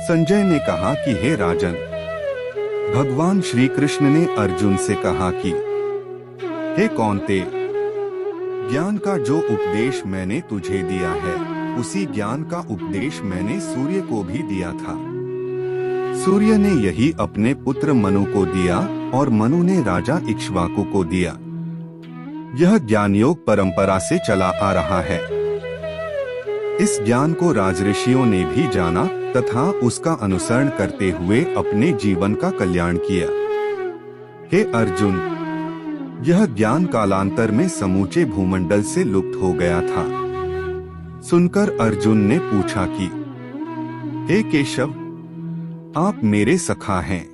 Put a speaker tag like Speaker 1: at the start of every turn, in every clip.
Speaker 1: संजय ने कहा कि हे राजन, भगवान श्री कृष्ण ने अर्जुन से कहा कि हे कौन्तेय, ज्ञान का जो उपदेश मैंने तुझे दिया है उसी ज्ञान का उपदेश मैंने सूर्य को भी दिया था। सूर्य ने यही अपने पुत्र मनु को दिया और मनु ने राजा इक्ष्वाकु को दिया। यह ज्ञान योग परंपरा से चला आ रहा है। इस ज्ञान को राजऋषियों ने भी जाना तथा उसका अनुसरण करते हुए अपने जीवन का कल्याण किया। हे अर्जुन, यह ज्ञान कालांतर में समूचे भूमंडल से लुप्त हो गया था। सुनकर अर्जुन ने पूछा कि हे केशव, आप मेरे सखा हैं।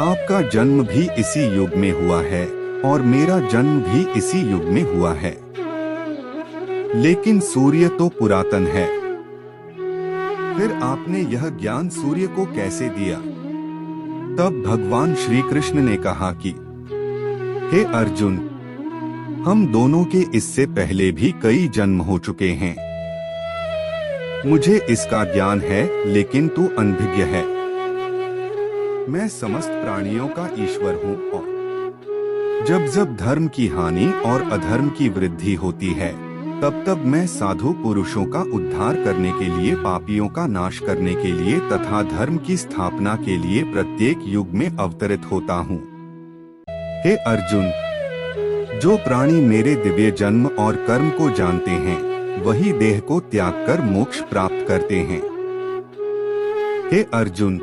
Speaker 1: आपका जन्म भी इसी युग में हुआ है और मेरा जन्म भी इसी युग में हुआ है, लेकिन सूर्य तो पुरातन है। फिर आपने यह ज्ञान सूर्य को कैसे दिया? तब भगवान श्री कृष्ण ने कहा कि हे अर्जुन, हम दोनों के इससे पहले भी कई जन्म हो चुके हैं। मुझे इसका ज्ञान है, लेकिन तू अनभिज्ञ है। मैं समस्त प्राणियों का ईश्वर हूँ और जब जब धर्म की हानि और अधर्म की वृद्धि होती है तब तब मैं साधु पुरुषों का उद्धार करने के लिए, पापियों का नाश करने के लिए तथा धर्म की स्थापना के लिए प्रत्येक युग में अवतरित होता हूँ। हे अर्जुन, जो प्राणी मेरे दिव्य जन्म और कर्म को जानते हैं वही देह को त्याग कर मोक्ष प्राप्त करते हैं। हे अर्जुन,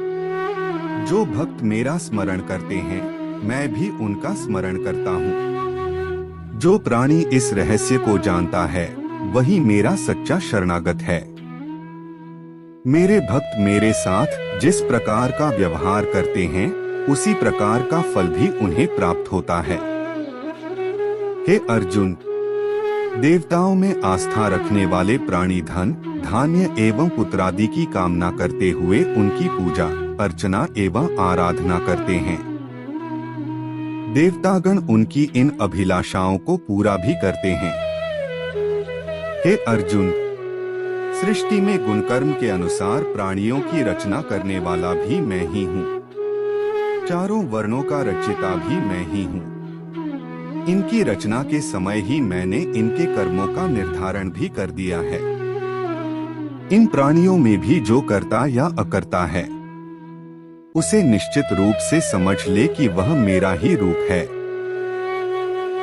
Speaker 1: जो भक्त मेरा स्मरण करते हैं मैं भी उनका स्मरण करता हूँ। जो प्राणी इस रहस्य को जानता है वही मेरा सच्चा शरणागत है। मेरे भक्त मेरे साथ जिस प्रकार का व्यवहार करते हैं उसी प्रकार का फल भी उन्हें प्राप्त होता है। हे अर्जुन, देवताओं में आस्था रखने वाले प्राणी धन, धान्य एवं पुत्रादि की कामना करते हुए उनकी पूजा, अर्चना एवं आराधना करते हैं। देवतागण उनकी इन अभिलाषाओं को पूरा भी करते हैं। हे अर्जुन, सृष्टि में गुणकर्म के अनुसार प्राणियों की रचना करने वाला भी मैं ही हूँ। चारों वर्णों का रचयिता भी मैं ही हूँ। इनकी रचना के समय ही मैंने इनके कर्मों का निर्धारण भी कर दिया है। इन प्राणियों में भी जो कर्ता या अकर्ता है उसे निश्चित रूप से समझ ले कि वह मेरा ही रूप है।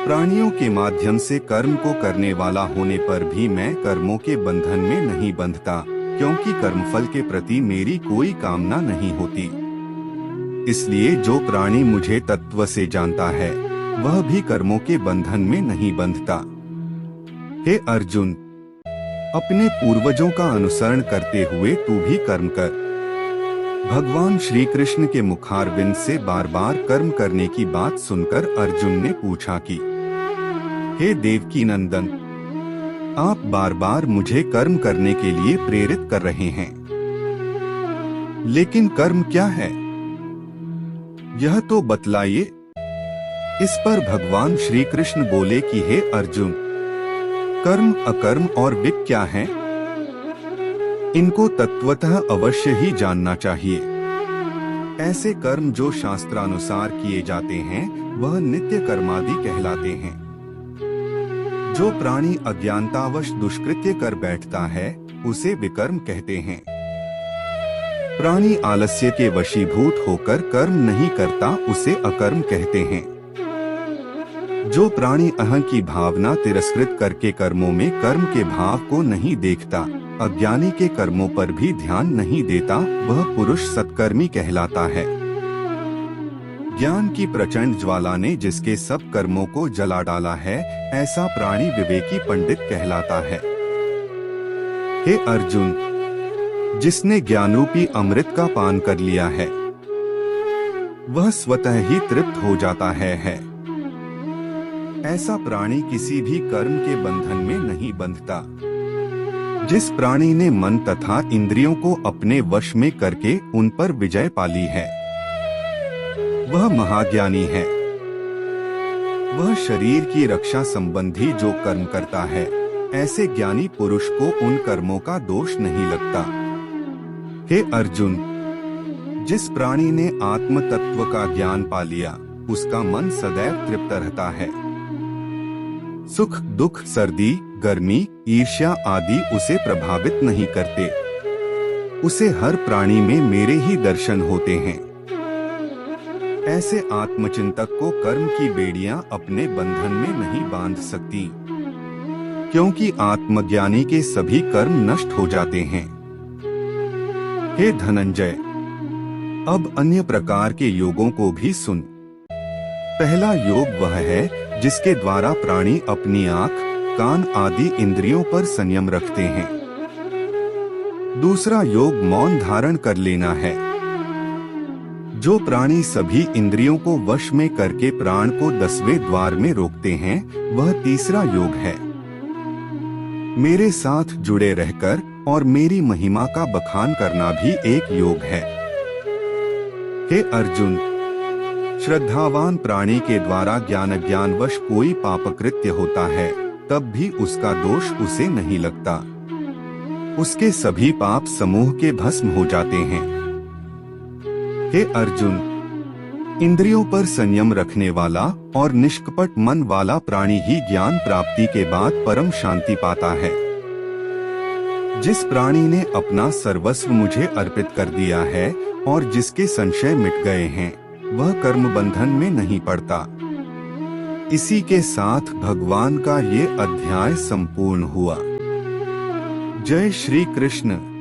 Speaker 1: प्राणियों के माध्यम से कर्म को करने वाला होने पर भी मैं कर्मों के बंधन में नहीं बंधता, क्योंकि कर्मफल के प्रति मेरी कोई कामना नहीं होती। इसलिए जो प्राणी मुझे तत्व से जानता है वह भी कर्मों के बंधन में नहीं बंधता। हे अर्जुन, अपने पूर्वजों का अनुसरण करते हुए तू भी कर्म कर। भगवान श्री कृष्ण के मुखारविंद से बार बार कर्म करने की बात सुनकर अर्जुन ने पूछा कि हे देवकी नंदन, आप बार बार मुझे कर्म करने के लिए प्रेरित कर रहे हैं, लेकिन कर्म क्या है यह तो बतलाइए। इस पर भगवान श्री कृष्ण बोले कि हे अर्जुन, कर्म, अकर्म और विक क्या है? इनको तत्वतः अवश्य ही जानना चाहिए। ऐसे कर्म जो शास्त्रानुसार किए जाते हैं वह नित्य कर्मादि कहलाते हैं। जो प्राणी अज्ञानतावश दुष्कृत्य कर बैठता है उसे विकर्म कहते हैं। प्राणी आलस्य के वशीभूत होकर कर्म नहीं करता उसे अकर्म कहते हैं। जो प्राणी अहं की भावना तिरस्कृत करके कर्मों में कर्म के भाव को नहीं देखता, अज्ञानी के कर्मों पर भी ध्यान नहीं देता, वह पुरुष सत्कर्मी कहलाता है। ज्ञान की प्रचंड ज्वाला ने जिसके सब कर्मों को जला डाला है, ऐसा प्राणी विवेकी पंडित कहलाता है। हे अर्जुन, जिसने ज्ञानरूपी अमृत का पान कर लिया है वह स्वतः ही तृप्त हो जाता है। ऐसा प्राणी किसी भी कर्म के बंधन में नहीं बंधता। जिस प्राणी ने मन तथा इंद्रियों को अपने वश में करके उन पर विजय पाली है वह महाज्ञानी है। वह शरीर की रक्षा संबंधी जो कर्म करता है, ऐसे ज्ञानी पुरुष को उन कर्मों का दोष नहीं लगता। हे अर्जुन, जिस प्राणी ने आत्म तत्व का ज्ञान पा लिया, उसका मन सदैव तृप्त रहता है। सुख दुख, सर्दी गर्मी, ईर्ष्या आदि उसे प्रभावित नहीं करते। उसे हर प्राणी में मेरे ही दर्शन होते हैं। ऐसे आत्मचिंतक को कर्म की बेड़ियां अपने बंधन में नहीं बांध सकती, क्योंकि आत्मज्ञानी के सभी कर्म नष्ट हो जाते हैं। हे धनंजय, अब अन्य प्रकार के योगों को भी सुन। पहला योग वह है जिसके द्वारा प्राणी अपनी आँख, कान आदि इंद्रियों पर संयम रखते हैं। दूसरा योग मौन धारण कर लेना है। जो प्राणी सभी इंद्रियों को वश में करके प्राण को 10वें द्वार में रोकते हैं, वह तीसरा योग है। मेरे साथ जुड़े रहकर और मेरी महिमा का बखान करना भी एक योग है। हे अर्जुन, श्रद्धावान प्राणी के द्वारा ज्ञानवश कोई पापकृत्य होता है, तब भी उसका दोष उसे नहीं लगता। उसके सभी पाप समूह के भस्म हो जाते हैं। हे अर्जुन, इंद्रियों पर संयम रखने वाला और निष्कपट मन वाला प्राणी ही ज्ञान प्राप्ति के बाद परम शांति पाता है। जिस प्राणी ने अपना सर्वस्व मुझे अर्पित कर दिया है और जिसके संशय मिट गए हैं, वह कर्म बंधन में नहीं पड़ता। इसी के साथ भगवान का ये अध्याय संपूर्ण हुआ। जय श्री कृष्ण।